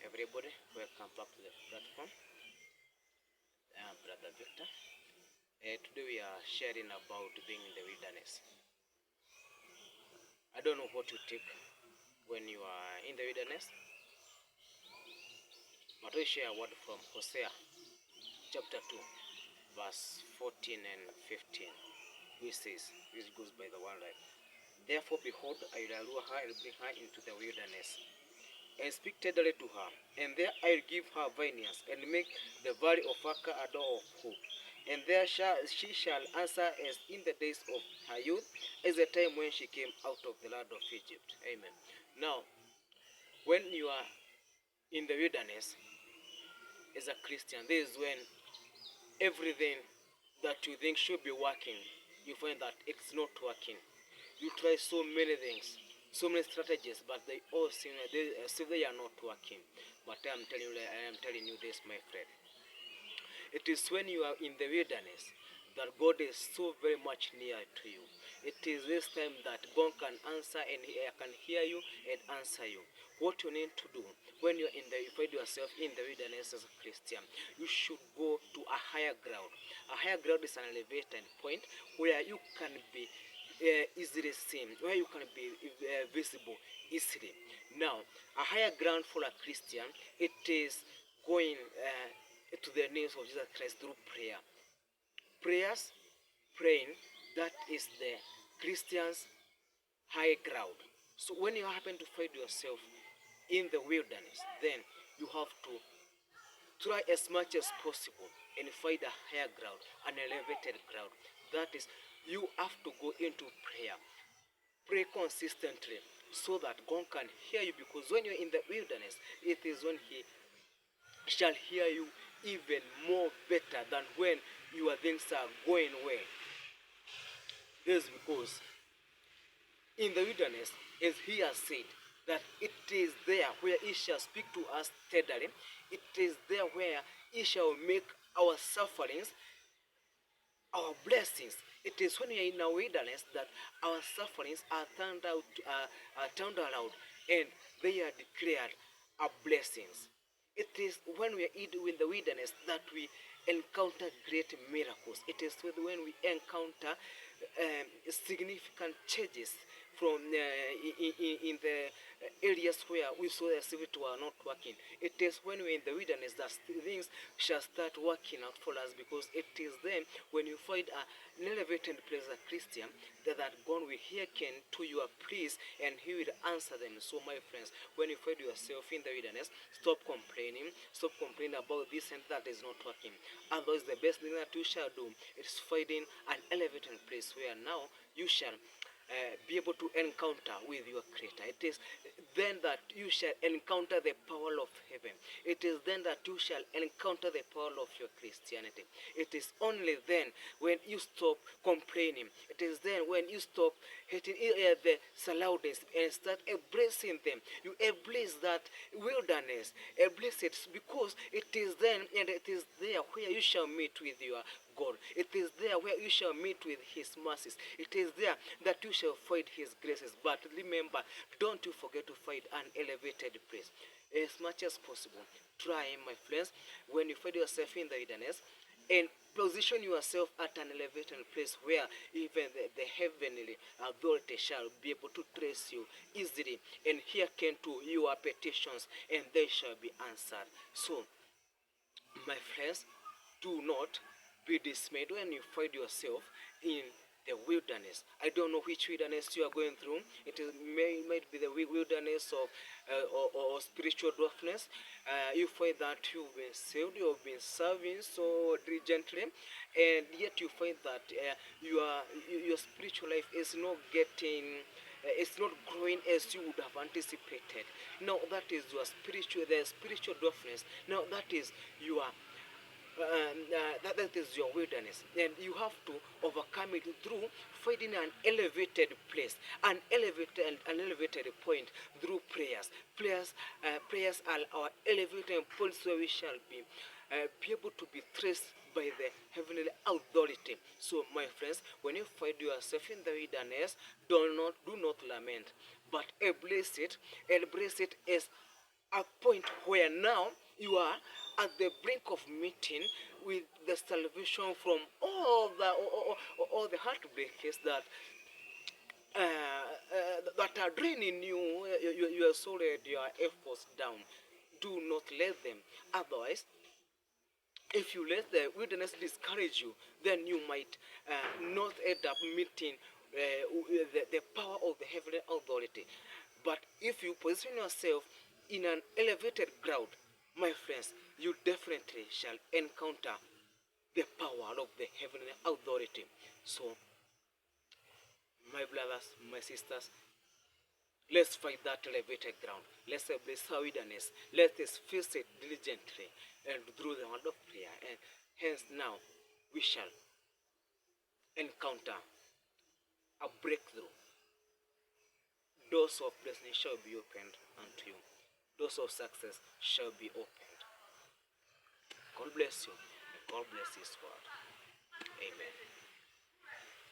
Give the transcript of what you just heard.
everybody, welcome back to the platform. I'm Brother Victor. Today we are sharing about being in the wilderness. I don't know what you take when you are in the wilderness, but we share a word from Hosea chapter 2, verse 14 and 15, which goes by the one line. Therefore, behold, I will allure her and bring her into the wilderness, and speak tenderly to her, and there I will give her vineyards, and make the valley of Baca a door of hope. And there she shall answer as in the days of her youth, as the time when she came out of the land of Egypt. Amen. Now, when you are in the wilderness as a Christian, this is when everything that you think should be working, you find that it's not working. You try so many things, so many strategies, but they all seem they are not working. But I am telling you this, my friend. It is when you are in the wilderness that God is so very much near to you. It is this time that God can answer and He can hear you and answer you. What you need to do when you find yourself in the wilderness as a Christian, you should go to a higher ground. A higher ground is an elevated point where you can be easily seen, where you can be visible easily. Now, a higher ground for a Christian, it is going to the names of Jesus Christ through prayer. Prayers, praying, that is the Christian's high ground. So when you happen to find yourself in the wilderness, then you have to try as much as possible and find a higher ground, an elevated ground. That is, you have to go into prayer. Pray consistently so that God can hear you, because when you're in the wilderness, it is when He shall hear you even more better than when your things are going well. This is because in the wilderness, as He has said, that it is there where He shall speak to us tenderly. It is there where He shall make our sufferings our blessings. It is when we are in a wilderness that our sufferings are turned around, and they are declared our blessings. It is when we are in the wilderness that we encounter great miracles. It is when we encounter significant changes from in the areas where we saw as if it were not working. It is when we're in the wilderness that things shall start working out for us, because it is then when you find an elevated place as a Christian that God will hearken to your pleas and He will answer them. So my friends, when you find yourself in the wilderness, stop complaining about this and that is not working. Otherwise, the best thing that you shall do is finding an elevated place where now you shall be able to encounter with your Creator. It is then that you shall encounter the power of heaven. It is then that you shall encounter the power of your Christianity. It is only then when you stop complaining. It is then when you stop hating the surroundings and start embracing them. You embrace that wilderness, embrace it, because it is then and it is there where you shall meet with your God. It is there where you shall meet with His mercies. It is there that you shall find His graces. But remember, don't you forget to find an elevated place. As much as possible, try, my friends, when you find yourself in the wilderness, and position yourself at an elevated place where even the heavenly authority shall be able to trace you easily and hearken to your petitions, and they shall be answered. So, my friends, do not be dismayed when you find yourself in the wilderness. I don't know which wilderness you are going through. It might be the wilderness of or spiritual darkness. You find that you've been saved, you've been serving so diligently, and yet you find that your spiritual life is not getting it's not growing as you would have anticipated. Now that is the spiritual darkness. Now that is your that is your wilderness, and you have to overcome it through finding an elevated place, an elevated point through prayers. Prayers are our elevated points where we shall be able to be traced by the heavenly authority. So, my friends, when you find yourself in the wilderness, do not lament, but embrace it as a point where now you are at the brink of meeting with the salvation from all the heartbreaks that that are draining you, your soul and your efforts down. Do not let them. Otherwise, if you let the wilderness discourage you, then you might not end up meeting the power of the heavenly authority. But if you position yourself in an elevated ground, my friends, you definitely shall encounter the power of the heavenly authority. So, my brothers, my sisters, let's find that elevated ground. Let's embrace our wilderness. Let us face it diligently and through the word of prayer. And hence now we shall encounter a breakthrough. Doors of blessing shall be opened unto you. Doors of success shall be opened. God bless you. God bless His word.